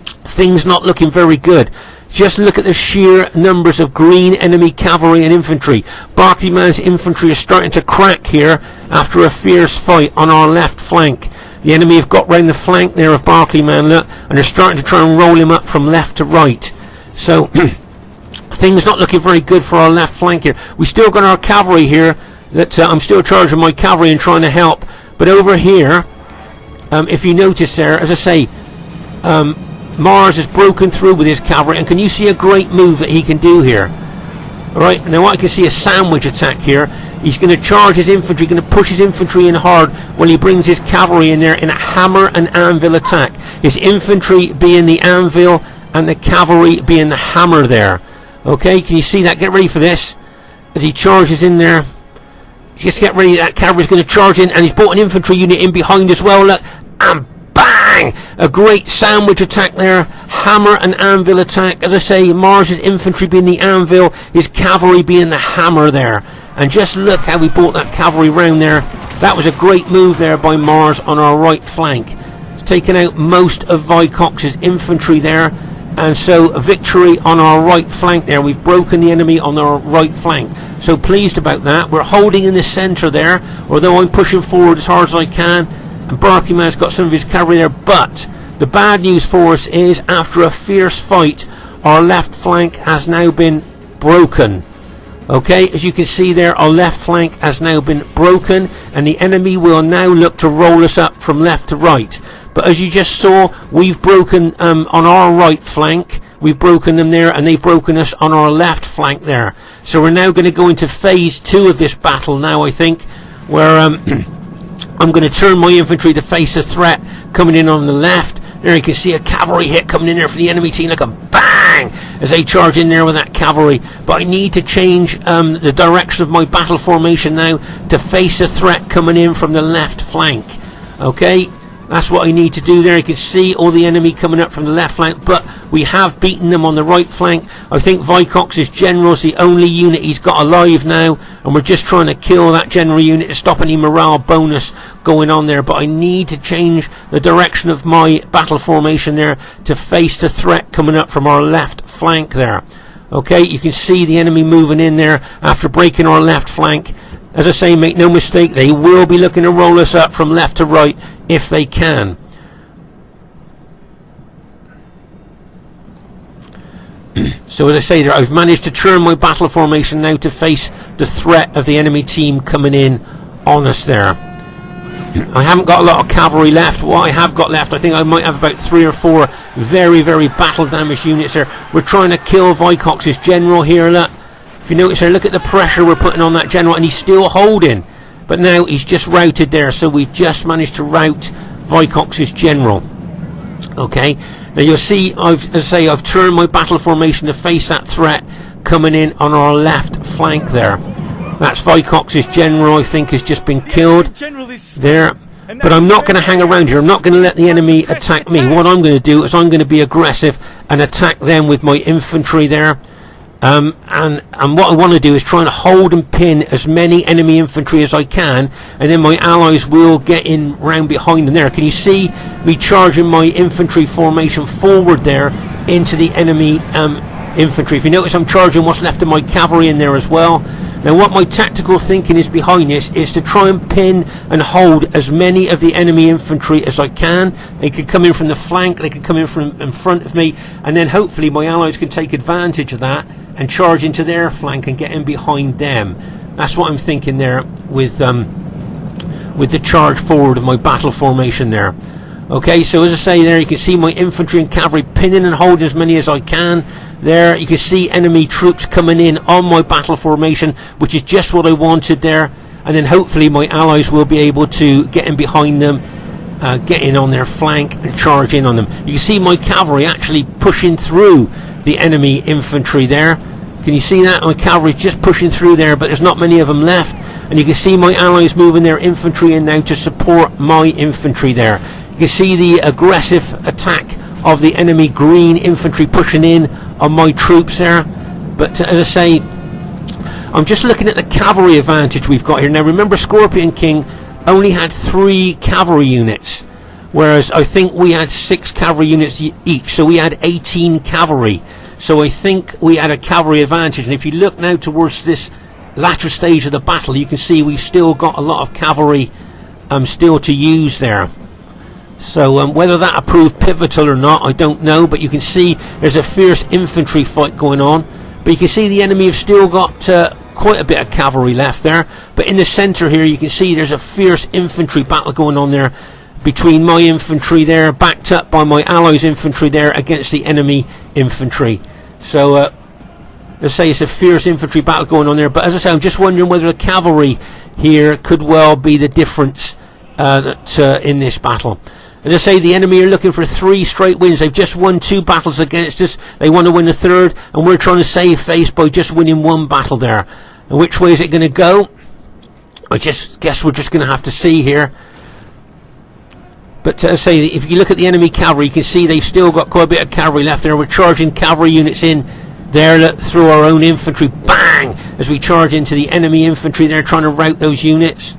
things not looking very good. Just look at the sheer numbers of green enemy cavalry and infantry. Barclayman's infantry is starting to crack here after a fierce fight on our left flank. The enemy have got round the flank there of Barclayman, look, and they're starting to try and roll him up from left to right. So things not looking very good for our left flank here. We still got our cavalry here that I'm still charging my cavalry and trying to help. But over here, if you notice there, as I say, Mars has broken through with his cavalry, and can you see a great move that he can do here? Alright, now I can see a sandwich attack here. He's going to charge his infantry, going to push his infantry in hard while he brings his cavalry in there in a hammer and anvil attack. His infantry being the anvil and the cavalry being the hammer there. Okay, can you see that? Get ready for this. As he charges in there. Just get ready, that cavalry's going to charge in, and he's brought an infantry unit in behind as well, look, and bang! A great sandwich attack there, hammer and anvil attack. As I say, Mars's infantry being the anvil, his cavalry being the hammer there. And just look how we brought that cavalry round there. That was a great move there by Mars on our right flank. It's taken out most of Vicox's infantry there. And so a victory on our right flank there. We've broken the enemy on our right flank. So pleased about that. We're holding in the centre there, although I'm pushing forward as hard as I can. And Barclayman's got some of his cavalry there. But the bad news for us is, after a fierce fight, our left flank has now been broken. Okay, as you can see there, our left flank has now been broken, and the enemy will now look to roll us up from left to right. But as you just saw, we've broken on our right flank. We've broken them there, and they've broken us on our left flank there. So we're now going to go into phase 2 of this battle now, I think, where I'm going to turn my infantry to face a threat coming in on the left. There you can see a cavalry hit coming in there for the enemy team. Look, and bang! As they charge in there with that cavalry. But I need to change the direction of my battle formation now to face a threat coming in from the left flank. Okay? That's what I need to do there. You can see all the enemy coming up from the left flank, but we have beaten them on the right flank. I think Vicox's general is the only unit he's got alive now, and we're just trying to kill that general unit to stop any morale bonus going on there. But I need to change the direction of my battle formation there to face the threat coming up from our left flank there. Okay, you can see the enemy moving in there after breaking our left flank. As I say, make no mistake, they will be looking to roll us up from left to right if they can. So as I say there, I've managed to turn my battle formation now to face the threat of the enemy team coming in on us there. I haven't got a lot of cavalry left. What I have got left, I think I might have about 3 or 4 very, very battle damaged units there. We're trying to kill Vicox's general here, look. If you notice there, look at the pressure we're putting on that general, and he's still holding. But now he's just routed there, so we've just managed to rout Vicox's general. Okay, now you'll see, as I say, I've turned my battle formation to face that threat coming in on our left flank there. That's Vicox's general, I think, has just been killed there. But I'm not going to hang around here. I'm not going to let the enemy attack me. What I'm going to do is I'm going to be aggressive and attack them with my infantry there. And what I want to do is try and hold and pin as many enemy infantry as I can, and then my allies will get in round behind them there. Can you see me charging my infantry formation forward there into the enemy infantry. If you notice, I'm charging what's left of my cavalry in there as well. Now what my tactical thinking is behind this is to try and pin and hold as many of the enemy infantry as I can. They could come in from the flank, they could come in from in front of me, and then hopefully my allies can take advantage of that and charge into their flank and get in behind them. That's what I'm thinking there with the charge forward of my battle formation there. Okay, so as I say there, you can see my infantry and cavalry pinning and holding as many as I can. There, you can see enemy troops coming in on my battle formation, which is just what I wanted there. And then hopefully my allies will be able to get in behind them, get in on their flank and charge in on them. You can see my cavalry actually pushing through the enemy infantry there. Can you see that? My cavalry is just pushing through there, but there's not many of them left. And you can see my allies moving their infantry in now to support my infantry there. You can see the aggressive attack of the enemy green infantry pushing in on my troops there. But as I say, I'm just looking at the cavalry advantage we've got here. Now remember, Scorpion King only had 3 cavalry units, whereas I think we had 6 cavalry units each, so we had 18 cavalry. So I think we had a cavalry advantage. And if you look now towards this latter stage of the battle, you can see we've still got a lot of cavalry still to use there. So whether that proved pivotal or not, I don't know, but you can see there's a fierce infantry fight going on. But you can see the enemy have still got quite a bit of cavalry left there. But in the centre here, you can see there's a fierce infantry battle going on there between my infantry there, backed up by my allies' infantry there against the enemy infantry. So let's say it's a fierce infantry battle going on there. But as I say, I'm just wondering whether the cavalry here could well be the difference in this battle. As I say, the enemy are looking for 3 straight wins. They've just won 2 battles against us. They want to win a 3rd, and we're trying to save face by just winning 1 battle there. And which way is it going to go? I just guess we're just going to have to see here. But as I say, if you look at the enemy cavalry, you can see they've still got quite a bit of cavalry left there. We're charging cavalry units in there through our own infantry. Bang! As we charge into the enemy infantry, they're trying to rout those units.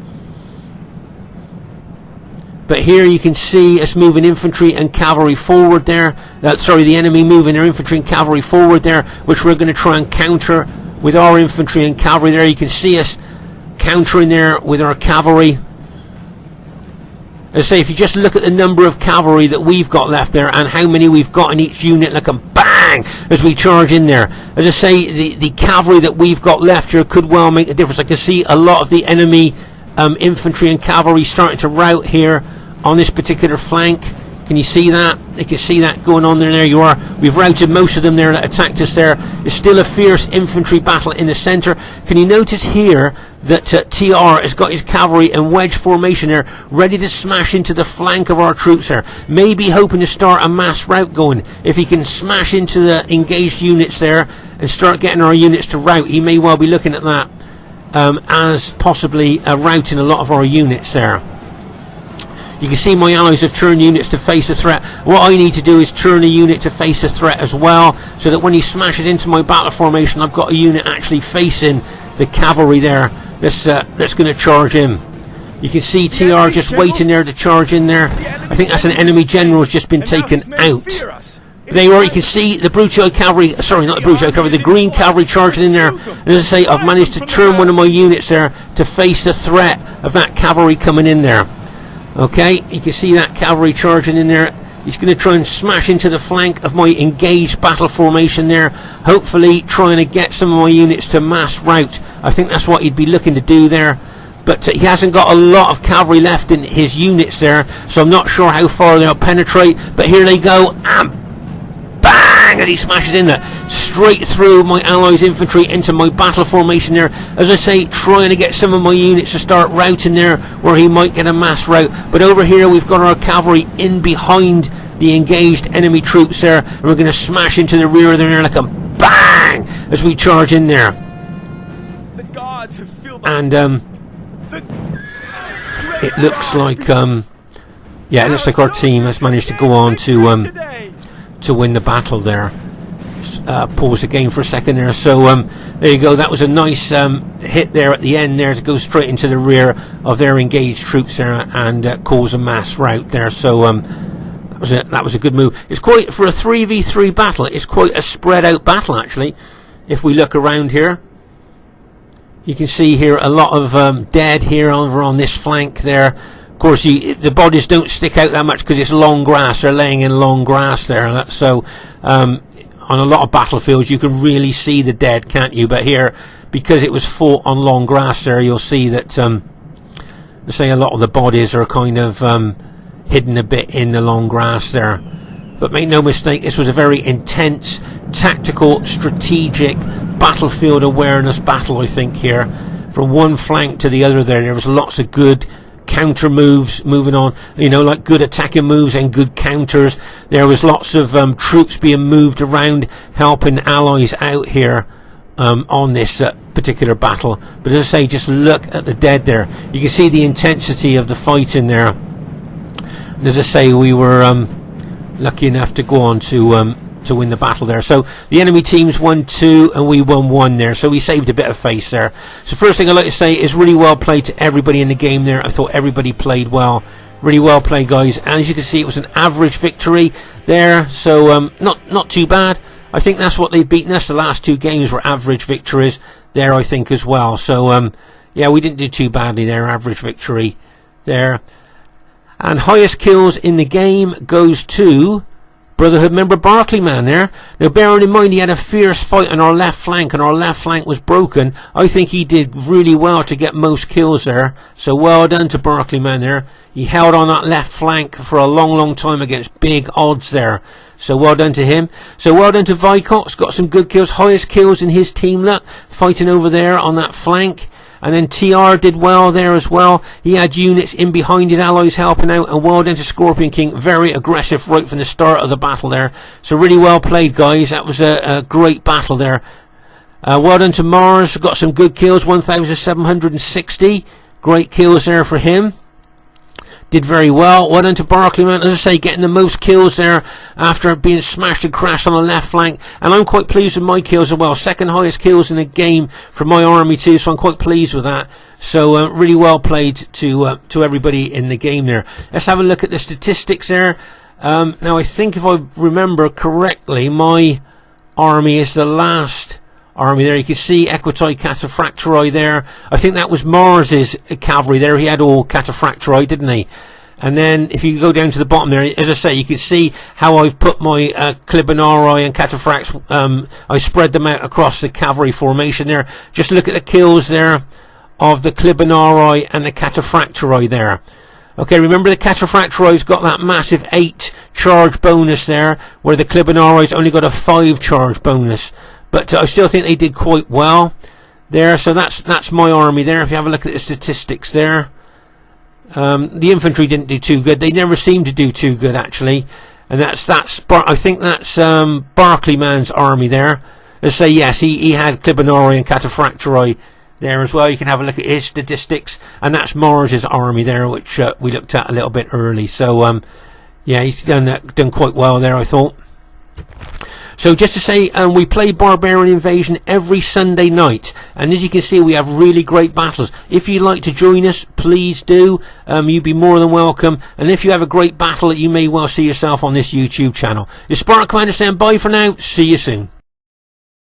But here you can see us moving infantry and cavalry forward there. The enemy moving their infantry and cavalry forward there, which we're going to try and counter with our infantry and cavalry there. You can see us countering there with our cavalry. As I say, if you just look at the number of cavalry that we've got left there and how many we've got in each unit, look, and bang, as we charge in there. As I say, the cavalry that we've got left here could well make a difference. I can see a lot of the enemy infantry and cavalry starting to rout here on this particular flank. Can you see that? You can see that going on there. There you are. We've routed most of them there that attacked us there. There's still a fierce infantry battle in the centre. Can you notice here that TR has got his cavalry in wedge formation there, ready to smash into the flank of our troops there, maybe hoping to start a mass rout going. If he can smash into the engaged units there and start getting our units to rout, he may well be looking at that as possibly routing a lot of our units there. You can see my allies have turned units to face a threat. What I need to do is turn a unit to face a threat as well, so that when he smashes into my battle formation, I've got a unit actually facing the cavalry there that's going to charge him. You can see TR just waiting there to charge in there. I think that's an enemy general has just been taken out. There you are. You can see the Bruchoi cavalry, sorry, not the Bruchoi cavalry, the green cavalry charging in there. And as I say, I've managed to turn one of my units there to face the threat of that cavalry coming in there. Okay, you can see that cavalry charging in there. He's going to try and smash into the flank of my engaged battle formation there, hopefully trying to get some of my units to mass rout. I think that's what he'd be looking to do there. But he hasn't got a lot of cavalry left in his units there, so I'm not sure how far they'll penetrate. But here they go, and bang, as he smashes in there, straight through my allies' infantry into my battle formation there. As I say, trying to get some of my units to start routing there, where he might get a mass rout. But over here we've got our cavalry in behind the engaged enemy troops there, and we're going to smash into the rear of there like a bang as we charge in there. The gods have filled and it looks like yeah, it looks like our team has managed to go on to win the battle there. Pause the game for a second there. So there you go. That was a nice hit there at the end there to go straight into the rear of their engaged troops there and cause a mass rout there. So That was a good move. It's quite, for a 3v3 battle, it's quite a spread out battle actually. If we look around here, you can see here a lot of dead here over on this flank there. Of course, the bodies don't stick out that much because it's long grass. They're laying in long grass there. So on a lot of battlefields, you can really see the dead, can't you? But here, because it was fought on long grass there, you'll see that, say, a lot of the bodies are kind of hidden a bit in the long grass there. But make no mistake, this was a very intense, tactical, strategic, battlefield awareness battle, I think, here. From one flank to the other there was lots of good counter moves moving on, you know, like good attacking moves and good counters. There was lots of troops being moved around, helping allies out here on this particular battle. But as I say, just look at the dead there. You can see the intensity of the fighting there. And as I say, we were lucky enough to go on to win the battle there. So the enemy teams won 2 and we won 1 there, so we saved a bit of face there. So first thing I'd like to say is really well played to everybody in the game there. I thought everybody played well. Really well played, guys. And as you can see, it was an average victory there, so not too bad. I think that's what they've beaten us. The last 2 games were average victories there, I think, as well. So yeah, we didn't do too badly there. Average victory there. And highest kills in the game goes to Brotherhood member Barclayman there. Now, bearing in mind he had a fierce fight on our left flank, and our left flank was broken, I think he did really well to get most kills there. So well done to Barclayman there. He held on that left flank for a long time against big odds there. So well done to him. So well done to Vicox. Got some good kills. Highest kills in his team, look, fighting over there on that flank. And then TR did well there as well. He had units in behind his allies helping out. And well done to Scorpion King. Very aggressive right from the start of the battle there. So really well played, guys. That was a great battle there. Well done to Mars. Got some good kills. 1,760. Great kills there for him. Did very well. Well done to Barclayman, as I say, getting the most kills there after being smashed and crashed on the left flank. And I'm quite pleased with my kills as well. Second highest kills in the game for my army too, so I'm quite pleased with that. So really well played to everybody in the game there. Let's have a look at the statistics there. Now I think if I remember correctly, my army is the last army there. You can see Equitoi Cataphractori there. I think that was Mars's cavalry there. He had all Cataphractori, didn't he? And then if you go down to the bottom there, as I say, you can see how I've put my Clibanarii and Cataphracts. I spread them out across the cavalry formation there. Just look at the kills there of the Clibanarii and the Cataphractori there. Okay, remember the Cataphractori's got that massive 8 charge bonus there, where the Clibanari's only got a 5 charge bonus. But I still think they did quite well there. So that's my army there. If you have a look at the statistics there, the infantry didn't do too good. They never seemed to do too good actually. And I think that's Barclayman's army there. Let's say yes, he had Clibanarii and Cataphractori there as well. You can have a look at his statistics, and that's Mars's army there, which we looked at a little bit early. So yeah, he's done quite well there, I thought. So just to say, we play Barbarian Invasion every Sunday night, and as you can see, we have really great battles. If you'd like to join us, please do. You'd be more than welcome. And if you have a great battle, you may well see yourself on this YouTube channel. It's Spartan Commander saying bye for now. See you soon.